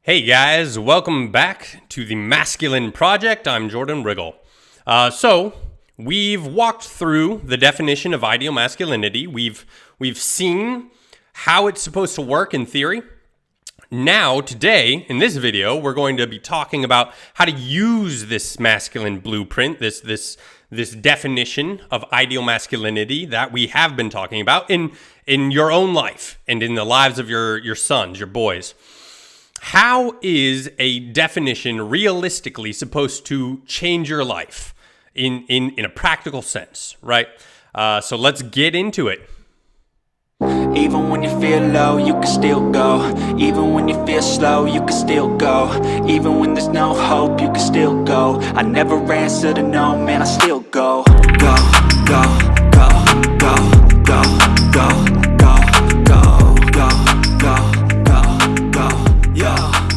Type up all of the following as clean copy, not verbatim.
Hey guys, welcome back to the Masculine Project. I'm Jordan Riggle. So we've walked through the definition of ideal masculinity. We've seen how it's supposed to work in theory. Now, today, in this video, we're going to be talking about how to use this masculine blueprint, this definition of ideal masculinity that we have been talking about in your own life and in the lives of your sons, your boys. How is a definition realistically supposed to change your life in a practical sense, right? So let's get into it. Even when you feel low, you can still go. Even when you feel slow, you can still go. Even when there's no hope, you can still go. I never answer to no, man, I still go. Go, go, go, go, go, go, go, go, go, go, go, yo,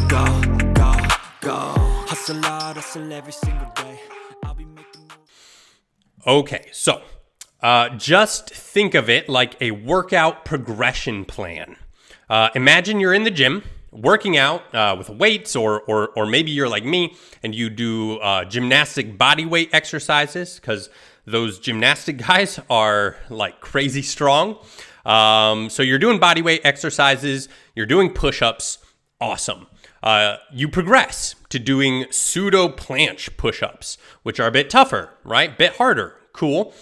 go, go, go. Hustle hard, hustle every single day. I'll be making moves. Okay, so just think of it like a workout progression plan. Imagine you're in the gym working out with weights, or maybe you're like me and you do gymnastic body weight exercises because those gymnastic guys are like crazy strong. So you're doing body weight exercises, you're doing push-ups, awesome. You progress to doing pseudo planche push-ups, which are a bit tougher, right? Bit harder, cool.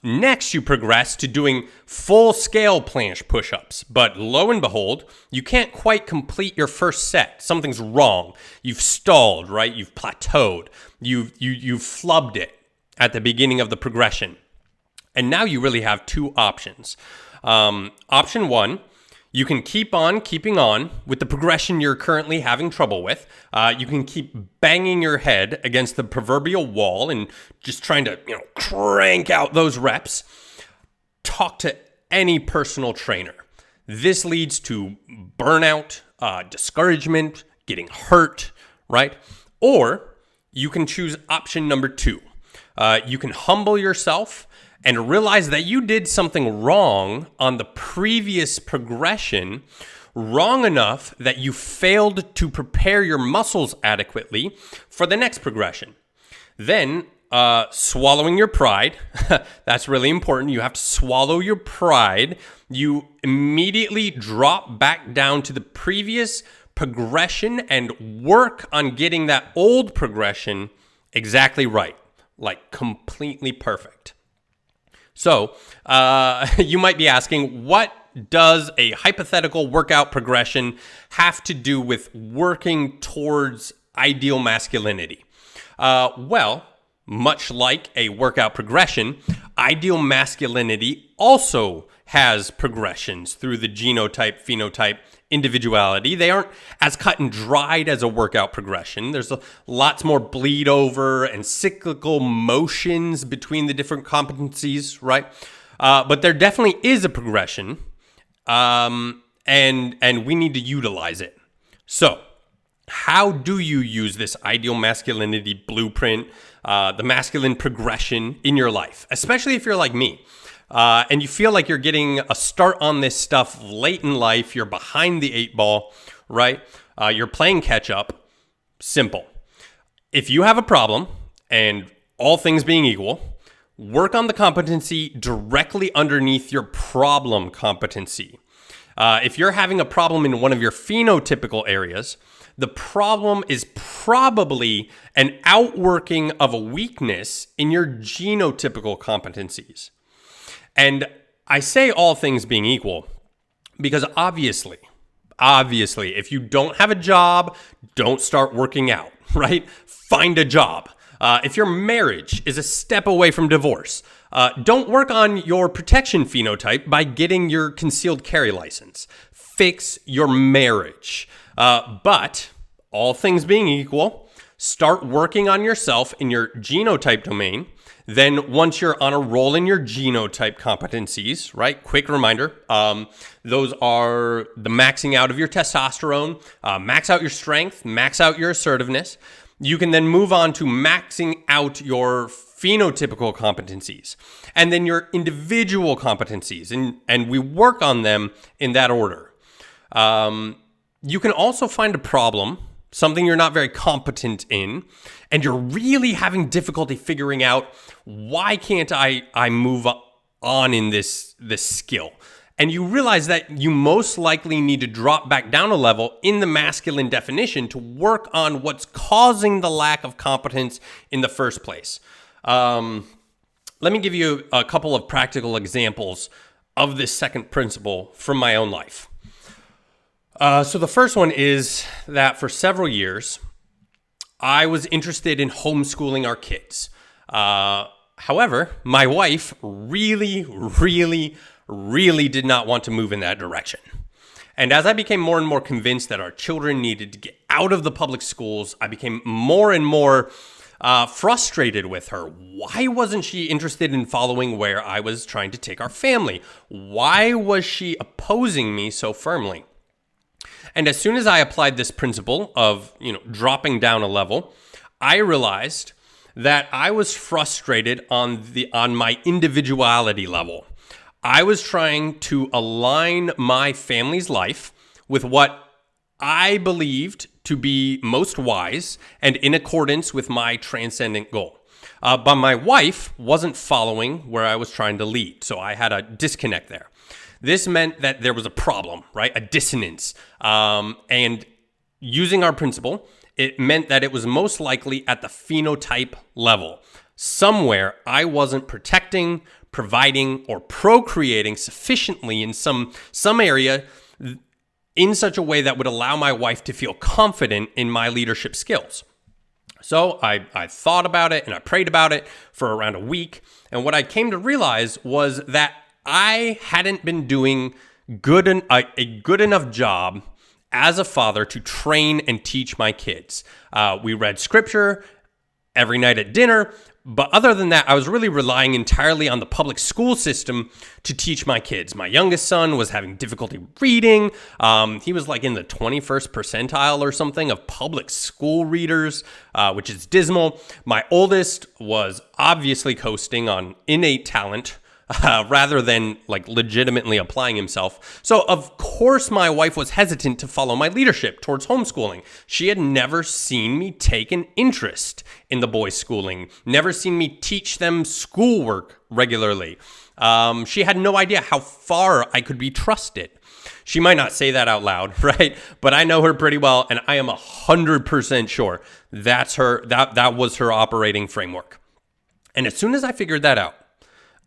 Next, you progress to doing full-scale planche push-ups, but lo and behold, you can't quite complete your first set. Something's wrong. You've stalled, right? You've plateaued. You've flubbed it at the beginning of the progression. And now you really have two options. Option one, you can keep on keeping on with the progression you're currently having trouble with. You can keep banging your head against the proverbial wall and just trying to, crank out those reps. Talk to any personal trainer. This leads to burnout, discouragement, getting hurt, right? Or you can choose option number two. You can humble yourself and realize that you did something wrong on the previous progression, wrong enough that you failed to prepare your muscles adequately for the next progression. Then, swallowing your pride, that's really important. You have to swallow your pride. You immediately drop back down to the previous progression and work on getting that old progression exactly right, like completely perfect. So, you might be asking, what does a hypothetical workout progression have to do with working towards ideal masculinity? Well, much like a workout progression, ideal masculinity also has progressions through the genotype, phenotype, individuality. They aren't as cut and dried as a workout progression. There's lots more bleed over and cyclical motions between the different competencies, right? But there definitely is a progression, and we need to utilize it. So, how do you use this ideal masculinity blueprint, the masculine progression in your life, especially if you're like me? And you feel like you're getting a start on this stuff late in life, you're behind the eight ball, right? You're playing catch up. Simple. If you have a problem, and all things being equal, work on the competency directly underneath your problem competency. If you're having a problem in one of your phenotypical areas, the problem is probably an outworking of a weakness in your genotypical competencies. And I say all things being equal because obviously, if you don't have a job, don't start working out, right? Find a job. If your marriage is a step away from divorce, don't work on your protection phenotype by getting your concealed carry license. Fix your marriage. But all things being equal, start working on yourself in your genotype domain. Then once you're on a roll in your genotype competencies, right? Quick reminder, those are the maxing out of your testosterone, max out your strength, max out your assertiveness. You can then move on to maxing out your phenotypical competencies and then your individual competencies. And we work on them in that order. you can also find a problem, something you're not very competent in, and you're really having difficulty figuring out, why can't I move on in this skill? And you realize that you most likely need to drop back down a level in the masculine definition to work on what's causing the lack of competence in the first place. Let me give you a couple of practical examples of this second principle from my own life. So the first one is that for several years, I was interested in homeschooling our kids. However, my wife really did not want to move in that direction. And as I became more and more convinced that our children needed to get out of the public schools, I became more and more frustrated with her. Why wasn't she interested in following where I was trying to take our family? Why was she opposing me so firmly? And as soon as I applied this principle of, dropping down a level, I realized that I was frustrated on my individuality level. I was trying to align my family's life with what I believed to be most wise and in accordance with my transcendent goal. But my wife wasn't following where I was trying to lead, so I had a disconnect there. This meant that there was a problem, right? A dissonance. And using our principle, it meant that it was most likely at the phenotype level. Somewhere I wasn't protecting, providing, or procreating sufficiently in some area in such a way that would allow my wife to feel confident in my leadership skills. So I thought about it and I prayed about it for around a week. And what I came to realize was that I hadn't been doing a good enough job as a father to train and teach my kids. We read scripture every night at dinner, but other than that, I was really relying entirely on the public school system to teach my kids. My youngest son was having difficulty reading. He was like in the 21st percentile or something of public school readers, which is dismal. My oldest was obviously coasting on innate talent, rather than like legitimately applying himself. So of course my wife was hesitant to follow my leadership towards homeschooling. She had never seen me take an interest in the boys' schooling, never seen me teach them schoolwork regularly. She had no idea how far I could be trusted. She might not say that out loud, right? But I know her pretty well, and I am 100% sure that was her operating framework. And as soon as I figured that out,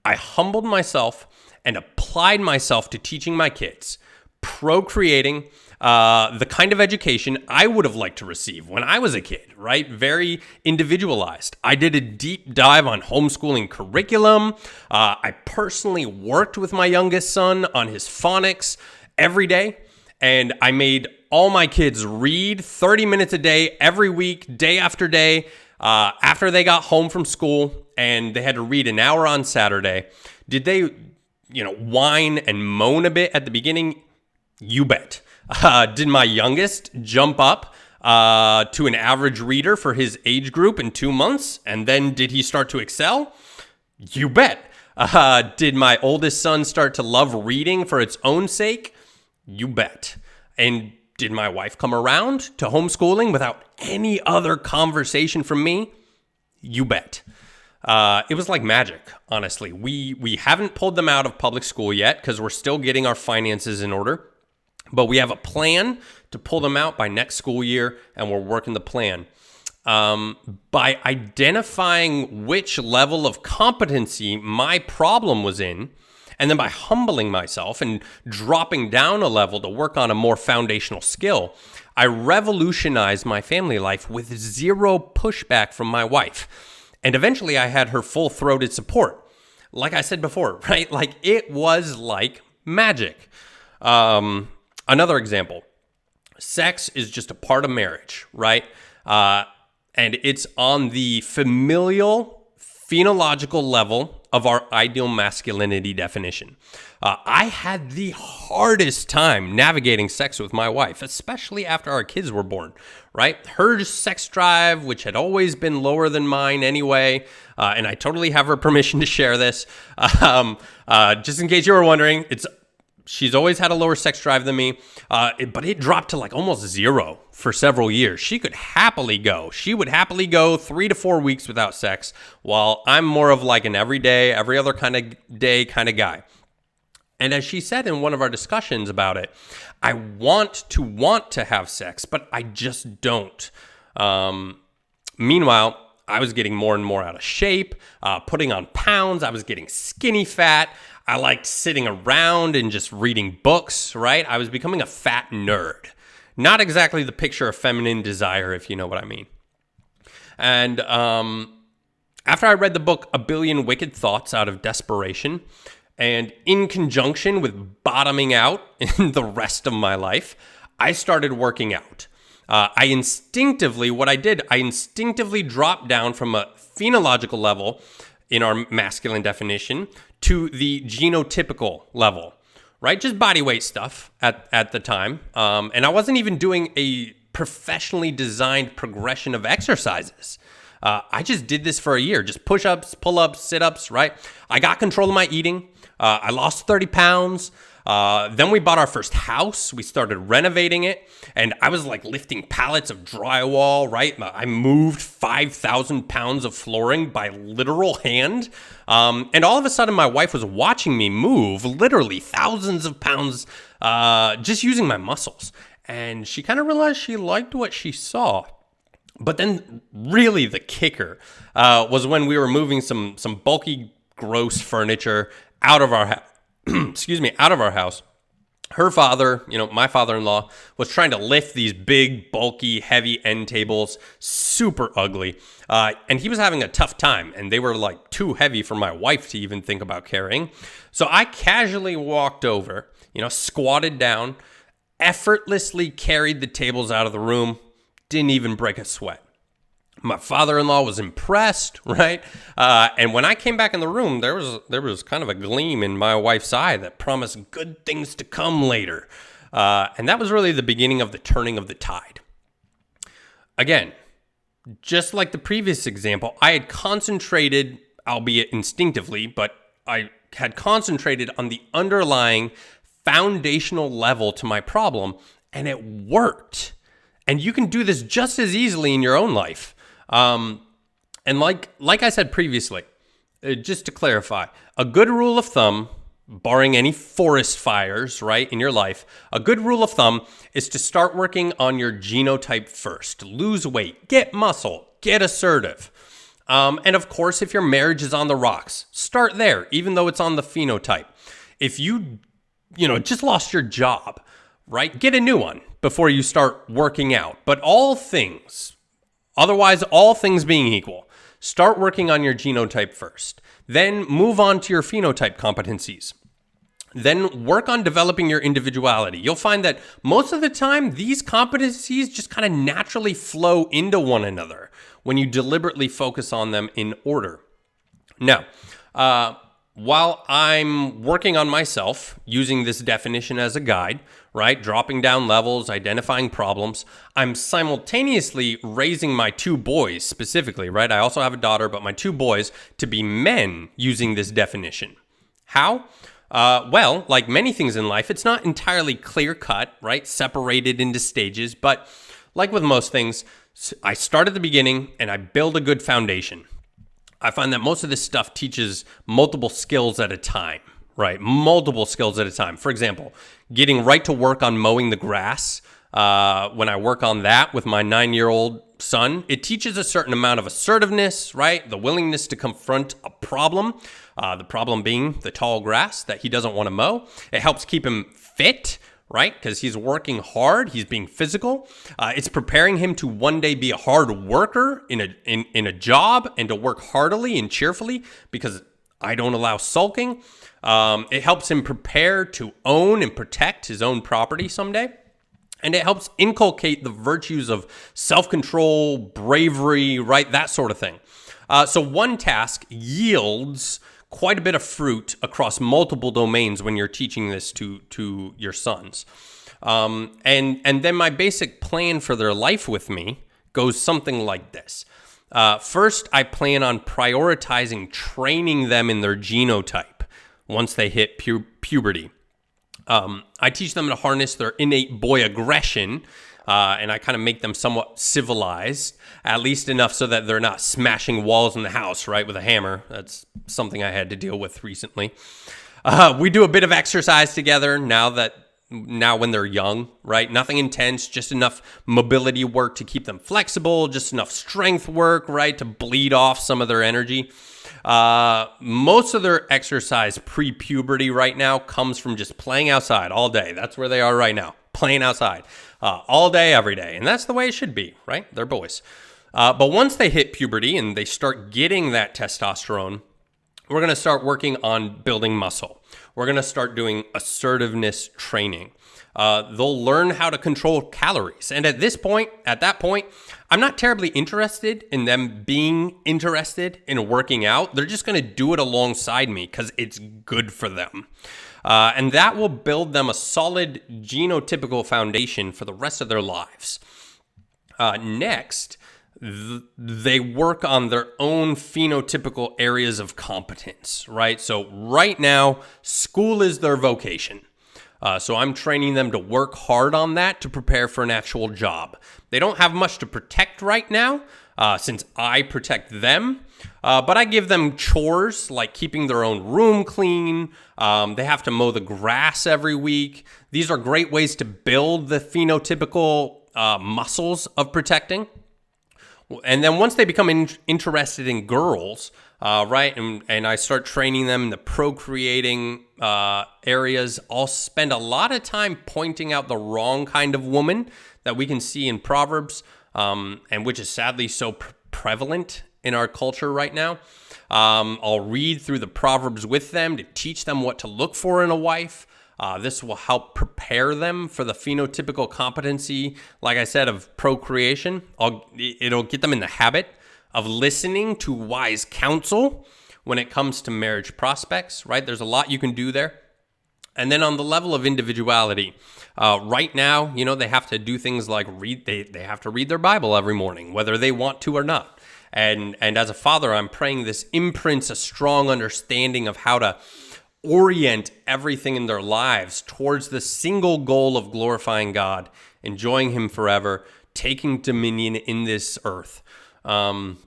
I humbled myself and applied myself to teaching my kids, procreating the kind of education I would have liked to receive when I was a kid, right? Very individualized. I did a deep dive on homeschooling curriculum. I personally worked with my youngest son on his phonics every day, and I made all my kids read 30 minutes a day, every week, day after day. After they got home from school and they had to read an hour on Saturday, did they, whine and moan a bit at the beginning? You bet. Did my youngest jump up to an average reader for his age group in 2 months? And then did he start to excel? You bet. Did my oldest son start to love reading for its own sake? You bet. And did my wife come around to homeschooling without any other conversation from me? You bet. It was like magic, honestly. We haven't pulled them out of public school yet because we're still getting our finances in order. But we have a plan to pull them out by next school year, and we're working the plan. By identifying which level of competency my problem was in, and then by humbling myself and dropping down a level to work on a more foundational skill, I revolutionized my family life with zero pushback from my wife. And eventually I had her full-throated support. Like I said before, right? Like it was like magic. Another example, sex is just a part of marriage, right? And it's on the familial, phenological level of our ideal masculinity definition. I had the hardest time navigating sex with my wife, especially after our kids were born, right? Her sex drive, which had always been lower than mine anyway, and I totally have her permission to share this. Just in case you were wondering, it's she's always had a lower sex drive than me, but it dropped to like almost zero for several years. She would happily go 3 to 4 weeks without sex, while I'm more of like an everyday, every other kind of day kind of guy. And as she said in one of our discussions about it, I want to have sex, but I just don't. Meanwhile, I was getting more and more out of shape, putting on pounds. I was getting skinny fat. I liked sitting around and just reading books, right? I was becoming a fat nerd. Not exactly the picture of feminine desire, if you know what I mean. And after I read the book A Billion Wicked Thoughts out of desperation, and in conjunction with bottoming out in the rest of my life, I started working out. I instinctively dropped down from a phenological level in our masculine definition to the genotypical level, right? Just body weight stuff at the time. And I wasn't even doing a professionally designed progression of exercises. I just did this for a year, just push-ups, pull-ups, sit-ups, right? I got control of my eating. I lost 30 pounds. Then we bought our first house. We started renovating it, and I was like lifting pallets of drywall, right? I moved 5,000 pounds of flooring by literal hand. And all of a sudden, my wife was watching me move literally thousands of pounds just using my muscles. And she kind of realized she liked what she saw. But then really the kicker was when we were moving some bulky, gross furniture out of our house. Her father, my father-in-law, was trying to lift these big, bulky, heavy end tables, super ugly. And he was having a tough time, and they were like too heavy for my wife to even think about carrying. So I casually walked over, squatted down, effortlessly carried the tables out of the room, didn't even break a sweat. My father-in-law was impressed, right? And when I came back in the room, there was kind of a gleam in my wife's eye that promised good things to come later. And that was really the beginning of the turning of the tide. Again, just like the previous example, I had concentrated, albeit instinctively, but I had concentrated on the underlying foundational level to my problem, and it worked. And you can do this just as easily in your own life. And like I said previously, just to clarify, a good rule of thumb, barring any forest fires, right, in your life, a good rule of thumb is to start working on your genotype first. Lose weight, get muscle, get assertive. And of course, if your marriage is on the rocks, start there, even though it's on the phenotype. If you just lost your job, right, get a new one before you start working out. But all things being equal, start working on your genotype first. Then move on to your phenotype competencies. Then work on developing your individuality. You'll find that most of the time, these competencies just kind of naturally flow into one another when you deliberately focus on them in order. Now, while I'm working on myself, using this definition as a guide, right, dropping down levels, identifying problems, I'm simultaneously raising my two boys specifically, right? I also have a daughter, but my two boys to be men using this definition. How? Well, like many things in life, it's not entirely clear-cut, right, separated into stages, but like with most things, I start at the beginning and I build a good foundation. I find that most of this stuff teaches multiple skills at a time, right? Multiple skills at a time. For example, getting right to work on mowing the grass. When I work on that with my 9-year-old son, it teaches a certain amount of assertiveness, right? The willingness to confront a problem. The problem being the tall grass that he doesn't want to mow. It helps keep him fit, right? Because he's working hard, he's being physical. It's preparing him to one day be a hard worker in a job and to work heartily and cheerfully because I don't allow sulking. It helps him prepare to own and protect his own property someday. And it helps inculcate the virtues of self-control, bravery, right? That sort of thing. So one task yields quite a bit of fruit across multiple domains when you're teaching this to your sons. And then my basic plan for their life with me goes something like this. First, I plan on prioritizing training them in their genotype once they hit puberty. I teach them to harness their innate boy aggression, and I kind of make them somewhat civilized, at least enough so that they're not smashing walls in the house, right, with a hammer. That's something I had to deal with recently. We do a bit of exercise together now when they're young, right? Nothing intense, just enough mobility work to keep them flexible, just enough strength work, right, to bleed off some of their energy. Most of their exercise pre-puberty right now comes from just playing outside all day. That's where they are right now, playing outside all day, every day. And that's the way it should be, right? They're boys. But once they hit puberty and they start getting that testosterone, we're going to start working on building muscle. We're going to start doing assertiveness training. They'll learn how to control calories. And at that point, I'm not terribly interested in them being interested in working out. They're just going to do it alongside me because it's good for them. And that will build them a solid genotypical foundation for the rest of their lives. Next, they work on their own phenotypical areas of competence, right? So right now, school is their vocation. So I'm training them to work hard on that to prepare for an actual job. They don't have much to protect right now, since I protect them. But I give them chores like keeping their own room clean. They have to mow the grass every week. These are great ways to build the phenotypical muscles of protecting. And then once they become interested in girls, right, and I start training them in the procreating areas, I'll spend a lot of time pointing out the wrong kind of woman that we can see in Proverbs, and which is sadly so prevalent in our culture right now. I'll read through the Proverbs with them to teach them what to look for in a wife. This will help prepare them for the phenotypical competency, like I said, of procreation. It'll get them in the habit of listening to wise counsel when it comes to marriage prospects, right? There's a lot you can do there. And then on the level of individuality, right now, they have to do things like they have to read their Bible every morning, whether they want to or not. And as a father, I'm praying this imprints a strong understanding of how to orient everything in their lives towards the single goal of glorifying God, enjoying Him forever, taking dominion in this earth. And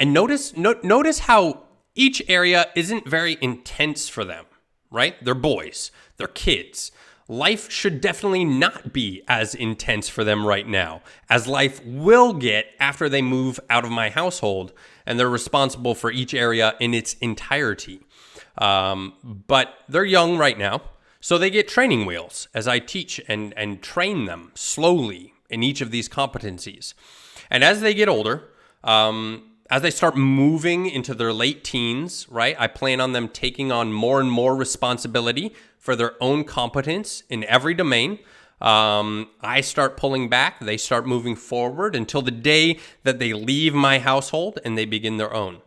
notice how each area isn't very intense for them, right? They're boys, they're kids. Life should definitely not be as intense for them right now as life will get after they move out of my household and they're responsible for each area in its entirety. But they're young right now, so they get training wheels as I teach and train them slowly in each of these competencies. And as they get older, as they start moving into their late teens, right, I plan on them taking on more and more responsibility for their own competence in every domain. I start pulling back, they start moving forward until the day that they leave my household and they begin their own.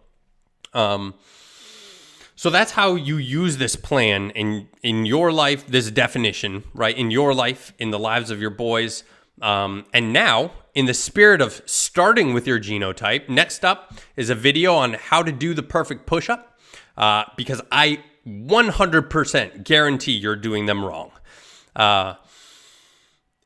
So that's how you use this plan in your life, this definition, right? In your life, in the lives of your boys. And now, in the spirit of starting with your genotype, next up is a video on how to do the perfect push-up, because I 100% guarantee you're doing them wrong.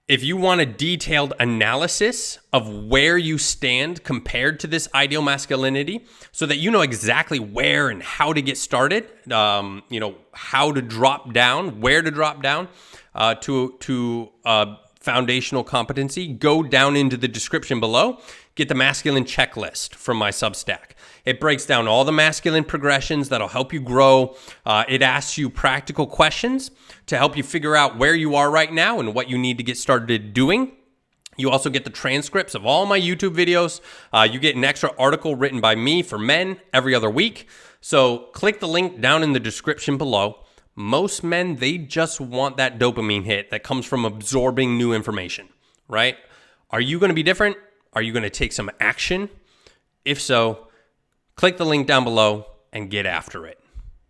If you want a detailed analysis of where you stand compared to this ideal masculinity so that you know exactly where and how to get started, how to drop down, where to drop down to foundational competency, go down into the description below. Get the masculine checklist from my Substack. It breaks down all the masculine progressions that'll help you grow. It asks you practical questions to help you figure out where you are right now and what you need to get started doing. You also get the transcripts of all my YouTube videos. You get an extra article written by me for men every other week. So click the link down in the description below. Most men, they just want that dopamine hit that comes from absorbing new information, right? Are you going to be different? Are you going to take some action? If so, click the link down below and get after it.